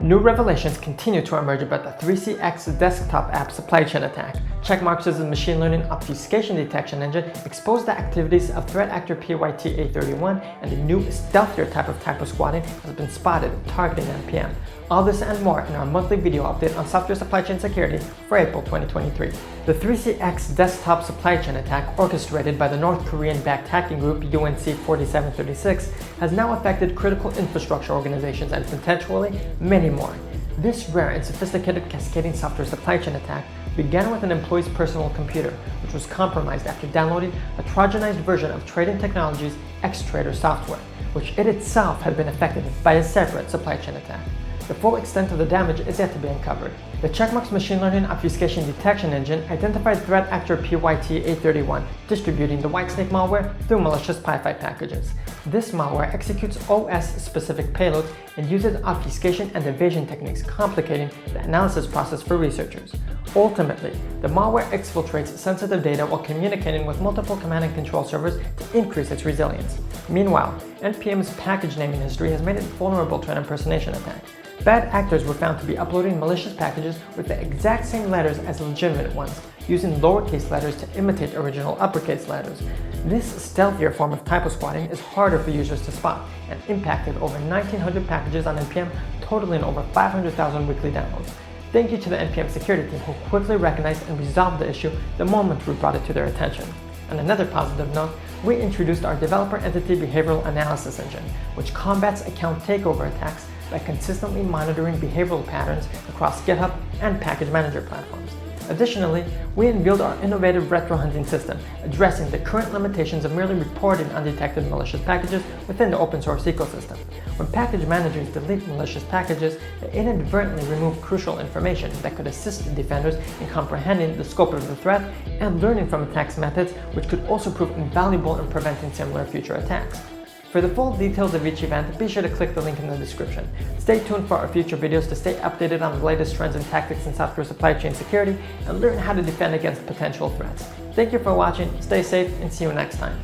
New revelations continue to emerge about the 3CX desktop app supply chain attack. Checkmarx' machine learning obfuscation detection engine exposed the activities of threat actor PYT-A31, and a new, stealthier type of typo-squatting has been spotted targeting NPM. All this and more in our monthly video update on software supply chain security for April 2023. The 3CX desktop supply chain attack, orchestrated by the North Korean-backed hacking group UNC 4736, has now affected critical infrastructure organizations and potentially many more. This rare and sophisticated cascading software supply chain attack began with an employee's personal computer, which was compromised after downloading a Trojanized version of Trading Technologies' Xtrader software, which it itself had been affected by a separate supply chain attack. The full extent of the damage is yet to be uncovered. The Checkmarx machine learning obfuscation detection engine identified threat actor PYT-A31 distributing the Whitesnake malware through malicious PyPI packages. This malware executes OS-specific payloads and uses obfuscation and evasion techniques, complicating the analysis process for researchers. Ultimately, the malware exfiltrates sensitive data while communicating with multiple command and control servers to increase its resilience. Meanwhile, NPM's package naming history has made it vulnerable to an impersonation attack. Bad actors were found to be uploading malicious packages with the exact same letters as legitimate ones, using lowercase letters to imitate original uppercase letters. This stealthier form of typo-squatting is harder for users to spot and impacted over 1,900 packages on NPM, totaling over 500,000 weekly downloads. Thank you to the NPM security team who quickly recognized and resolved the issue the moment we brought it to their attention. On another positive note, we introduced our Developer Entity Behavioral Analysis engine, which combats account takeover attacks by consistently monitoring behavioral patterns across GitHub and package manager platforms. Additionally, we unveiled our innovative retro hunting system, addressing the current limitations of merely reporting undetected malicious packages within the open source ecosystem. When package managers delete malicious packages, they inadvertently remove crucial information that could assist defenders in comprehending the scope of the threat and learning from attacks methods, which could also prove invaluable in preventing similar future attacks. For the full details of each event, be sure to click the link in the description. Stay tuned for our future videos to stay updated on the latest trends and tactics in software supply chain security and learn how to defend against potential threats. Thank you for watching, stay safe, and see you next time.